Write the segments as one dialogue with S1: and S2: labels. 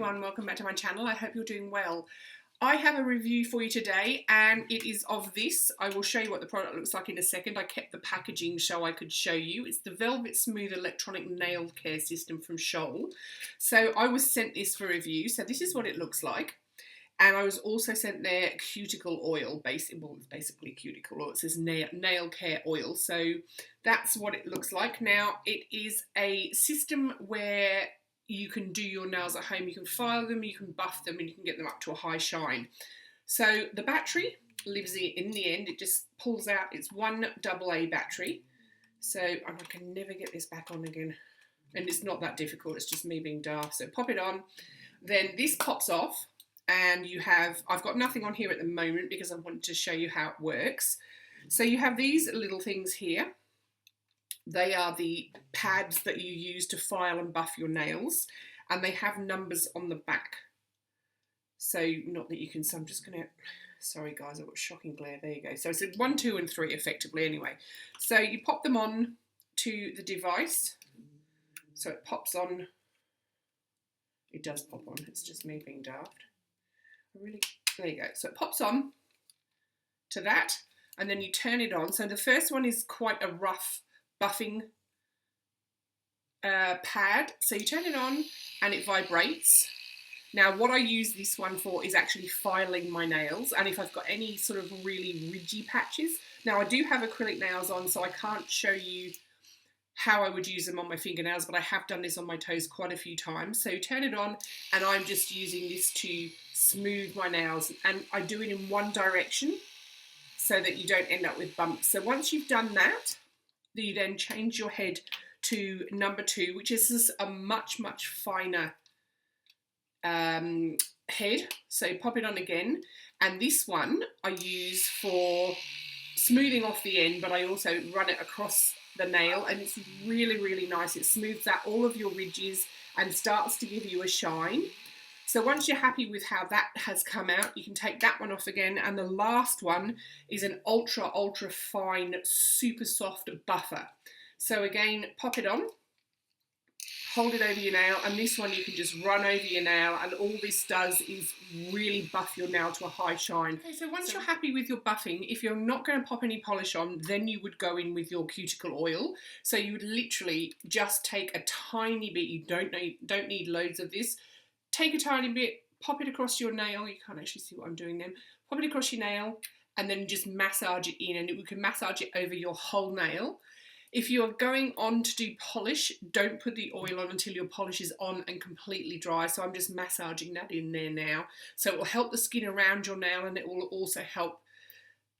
S1: everyone, welcome back to my channel. I hope you're doing well. I have a review for you today and it is of this. I will show you what the product looks like in a second. I kept the packaging so I could show you. It's the Velvet Smooth Electronic Nail Care System from Scholl. So I was sent this for review. So this is what it looks like. And I was also sent their Cuticle Oil. It's basically Cuticle Oil. It says nail care oil. So that's what it looks like. Now it is a system where you can do your nails at home, you can file them, you can buff them, and you can get them up to a high shine. So the battery lives in the end, it just pulls out, it's one AA battery. So I can never get this back on again. And it's not that difficult, it's just me being daft. So pop it on, then this pops off, and you have, I've got nothing on here at the moment because I wanted to show you how it works. So you have these little things here. They are the pads that you use to file and buff your nails, and they have numbers on the back. So not that you can, so I'm just going to, sorry guys, I've got shocking glare, there you go. So it's 1, 2 and 3 effectively anyway. So you pop them on to the device, so it pops on, it does pop on, it's just me being daft. There you go, so it pops on to that, and then you turn it on. So the first one is quite a rough buffing pad, so you turn it on and it vibrates. Now what I use this one for is actually filing my nails, and if I've got any sort of really ridgy patches. Now I do have acrylic nails on, so I can't show you how I would use them on my fingernails, but I have done this on my toes quite a few times. So you turn it on and I'm just using this to smooth my nails, and I do it in one direction so that you don't end up with bumps. So once you've done that, you then change your head to number 2, which is just a much finer head. So pop it on again, and this one I use for smoothing off the end, but I also run it across the nail, and it's really nice. It smooths out all of your ridges and starts to give you a shine. So once you're happy with how that has come out, you can take that one off again, and the last one is an ultra fine, super soft buffer. So again, pop it on, hold it over your nail, and this one you can just run over your nail, and all this does is really buff your nail to a high shine. Okay, so once you're happy with your buffing, if you're not going to pop any polish on, then you would go in with your cuticle oil. So you would literally just take a tiny bit, you don't need loads of this. Take a tiny bit, pop it across your nail. You can't actually see what I'm doing then. Pop it across your nail and then just massage it in, and we can massage it over your whole nail. If you're going on to do polish, don't put the oil on until your polish is on and completely dry. So I'm just massaging that in there now. So it will help the skin around your nail, and it will also help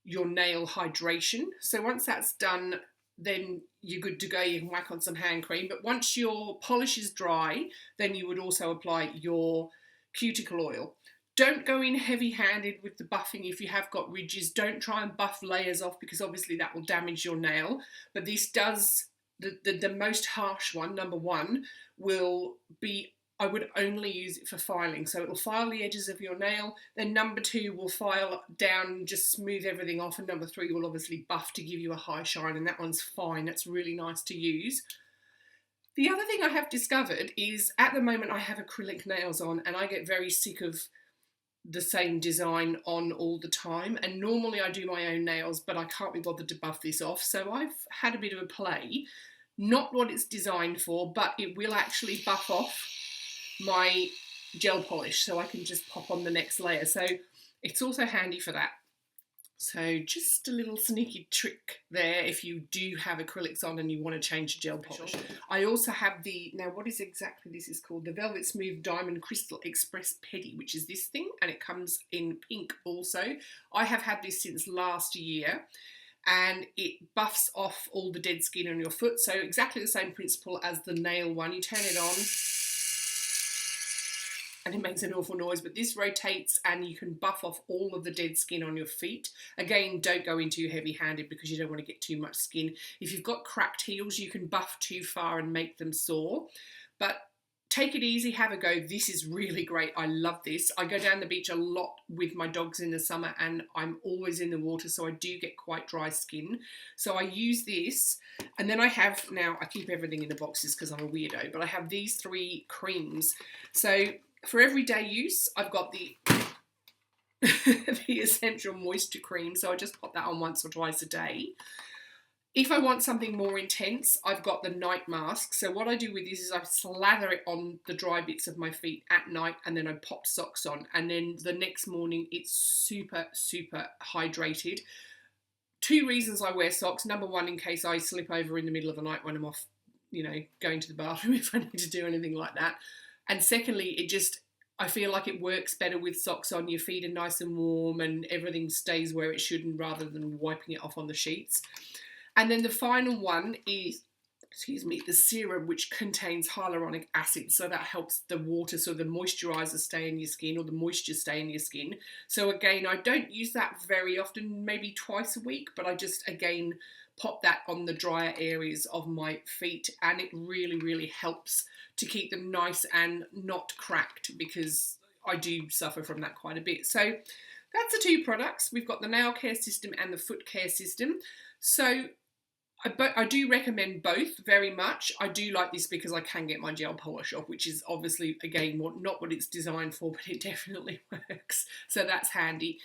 S1: your nail hydration. So once that's done, then you're good to go. You can whack on some hand cream, but once your polish is dry, then you would also apply your cuticle oil. Don't go in heavy-handed with the buffing if you have got ridges. Don't try and buff layers off, because obviously that will damage your nail. But this does, the most harsh one, number 1, will be, I would only use it for filing. So it'll file the edges of your nail. Then number 2 will file down, just smooth everything off. And number 3 will obviously buff to give you a high shine. And that one's fine. That's really nice to use. The other thing I have discovered is at the moment I have acrylic nails on, and I get very sick of the same design on all the time. And normally I do my own nails, but I can't be bothered to buff this off. So I've had a bit of a play. Not what it's designed for, but it will actually buff off my gel polish, so I can just pop on the next layer. So it's also handy for that. So just a little sneaky trick there if you do have acrylics on and you want to change gel polish. I also have the, now what is exactly this is called, the Velvet Smooth Diamond Crystal Express Pedi, which is this thing, and it comes in pink also. I have had this since last year, and it buffs off all the dead skin on your foot. So exactly the same principle as the nail one. You turn it on and it makes an awful noise, but this rotates and you can buff off all of the dead skin on your feet. Again, don't go in too heavy-handed because you don't want to get too much skin. If you've got cracked heels, you can buff too far and make them sore. But take it easy, have a go. This is really great. I love this. I go down the beach a lot with my dogs in the summer, and I'm always in the water, so I do get quite dry skin. So I use this, and then I have, now I keep everything in the boxes because I'm a weirdo, but I have these 3 creams. So For everyday use, I've got the the Essential Moisture Cream, so I just pop that on once or twice a day. If I want something more intense, I've got the night mask. So what I do with this is I slather it on the dry bits of my feet at night, and then I pop socks on, and then the next morning it's super, super hydrated. 2 reasons I wear socks. Number one, in case I slip over in the middle of the night when I'm off, going to the bathroom if I need to do anything like that. And secondly, I feel like it works better with socks on. Your feet are nice and warm and everything stays where it should, and rather than wiping it off on the sheets. And then the final one is, the serum, which contains hyaluronic acid. So that helps the water, so the moisturizer stay in your skin, or the moisture stay in your skin. So again, I don't use that very often, maybe twice a week, but I just, again, pop that on the drier areas of my feet, and it really, really helps to keep them nice and not cracked, because I do suffer from that quite a bit. So that's the 2 products. We've got the nail care system and the foot care system. So I do recommend both very much. I do like this because I can get my gel polish off, which is obviously, again, not what it's designed for, but it definitely works. So that's handy.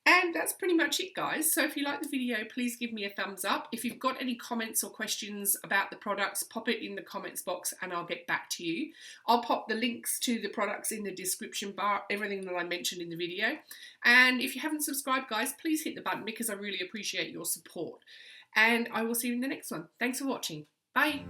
S1: And that's pretty much it, guys. So if you like the video, please give me a thumbs up. If you've got any comments or questions about the products, pop it in the comments box and I'll get back to you. I'll pop the links to the products in the description bar, everything that I mentioned in the video. And if you haven't subscribed, guys, please hit the button because I really appreciate your support. And I will see you in the next one. Thanks for watching. Bye.